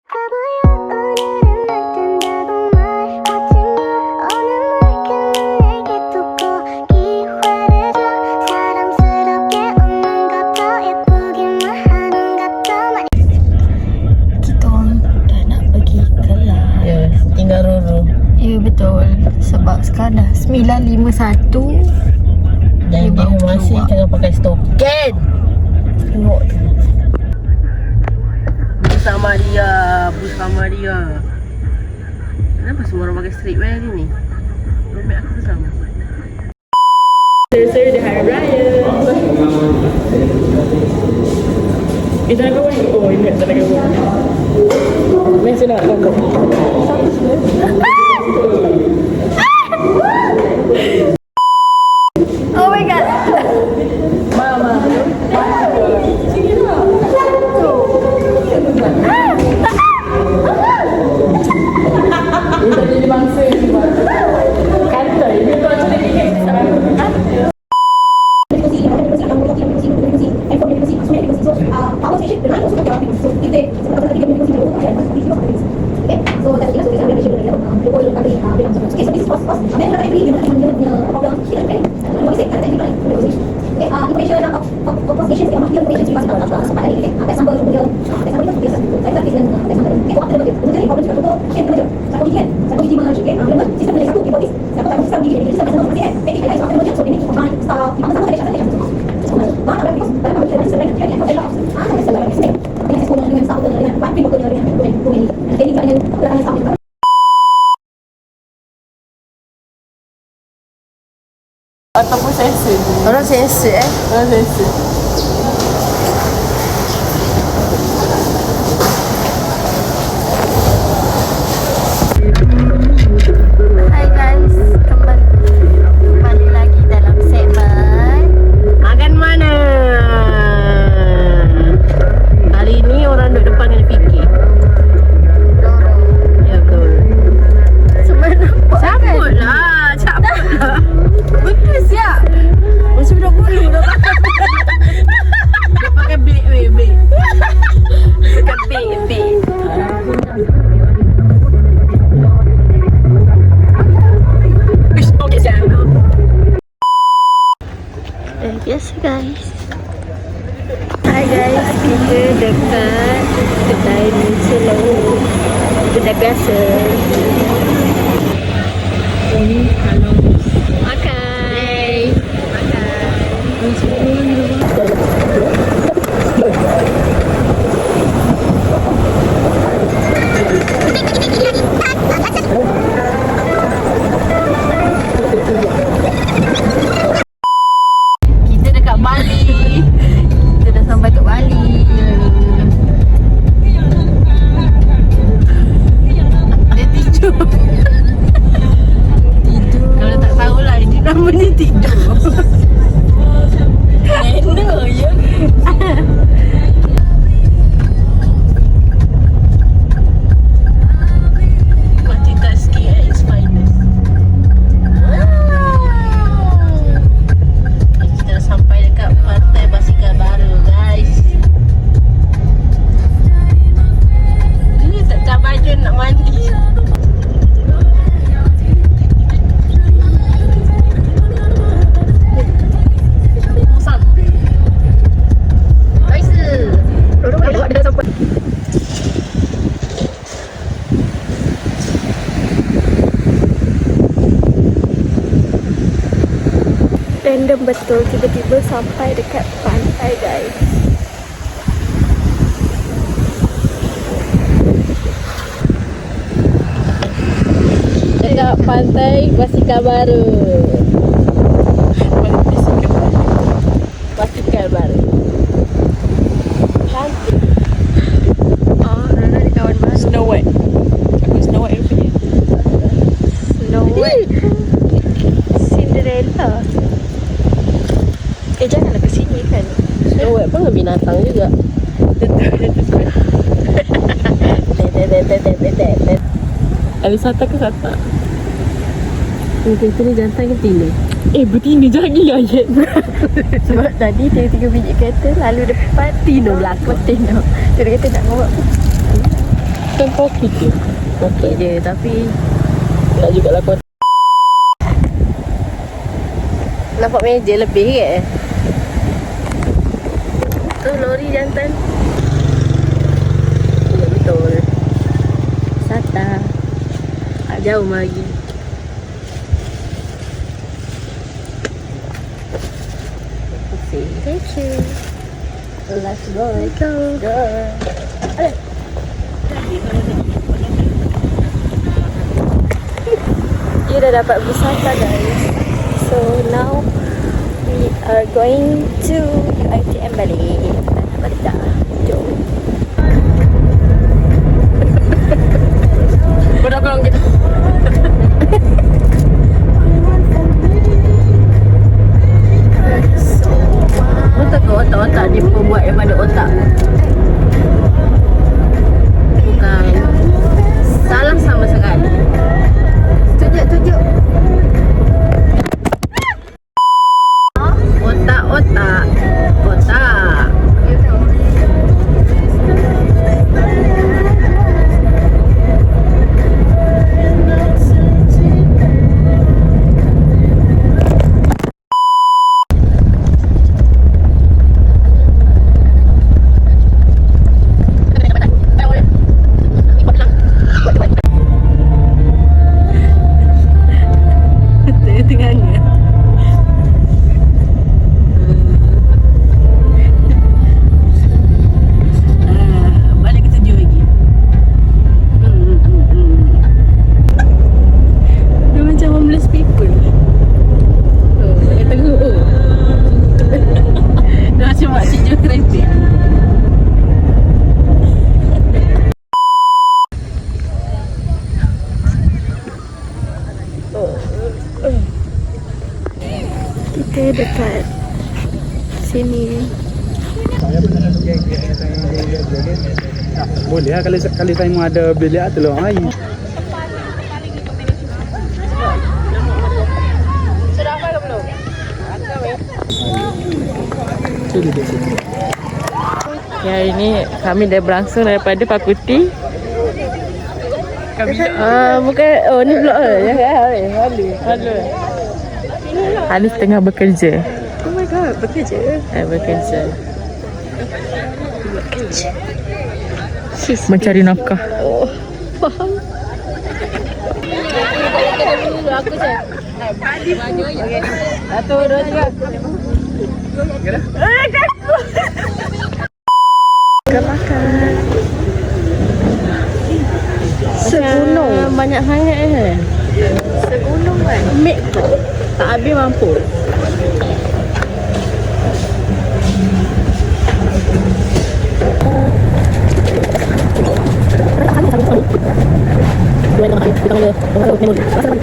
Sebab sekarang dah 9.51 dan dia masih tengah pakai stokin. Tengok tu bersama dia. Kenapa semua orang pakai streetwear hari ni? Roommate aku bersama. Selesai di hari raya. Kita nak kawan. Oh, ini tak nak kawan. Mesti nak kawan. Oh my god. Mama. Ini jadi bangsa ni. Kata ini tu macam ni. Ataupun sensor. Orang sensor Orang sensor. Hai guys, kembali lagi dalam segmen Makan mana? Kali ni orang duduk depan kena fikir. Ya betul. sebenarnya Cabut lah. Bekas ya. Macam dah bulu dah. Dia pakai beg. Beg. Biasa guys. Hai guys, kita dekat kedai Michelin. Kedai biasa. Ini kalau Makan. kita dekat Bali. Kita dah sampai kat Bali. Dia tidur. Kalau tak tahulah dia nama ni tidur. Enak ya. Multitasking at its finest. Kita dah sampai dekat Pantai Basikal Baru guys. Ini tak baju nak mandi. Random betul, tiba-tiba sampai dekat pantai guys. Dekat Pantai Basikal Baru. Basikal Baru. Cantik. Oh, Rana ada kawan baru. Snow White. Aku Snow White rupanya. Snow White. Cinderella. Janganlah ke sini kan. Snow White pun binatang juga. Alisata ke Sata? Kita ni jantan ke betina? Betina jangan gila ayat. Sebab tadi tiga biji kereta lalu depan Tino belakang Tino. Dia kata nak bawa Bukan koki je. Koki je tapi tak jugalah kot. Nampak meja lebih ke? Tu lori jantan. Ya, betul. Sata. Tak jauh lagi. Thank you. Let's go. Go. Go. You dah dapat wisata guys. So now we are going to UiTM balik. Balik dah. Jom. Budak korang kita. Betul ke otak-otak dia pembuat daripada otak? Bukan. Salah sama sekali. Tunjuk. Otak. Tengahnya. Balik ke tujuh lagi. Dia macam homeless people. Dia tengok. Dia macam makcik jual kereta. Kita dekat sini. Boleh lah kali saya mau ada bilik tolong air. Sudah apa ke belum? Tu duduk situ. Ya, hari ni kami dah berlangsung daripada Pakuti. Bukan, oh ni vlog ke? Malu. Anis tengah bekerja. Oh my god, bekerja. Bekerja. Mencari nafkah. Oh, faham. Aku je. Satu, dua, tiga. Kita makan. Segunung. Banyak sangat Segunung kan? Mik tak habis mampu. Kita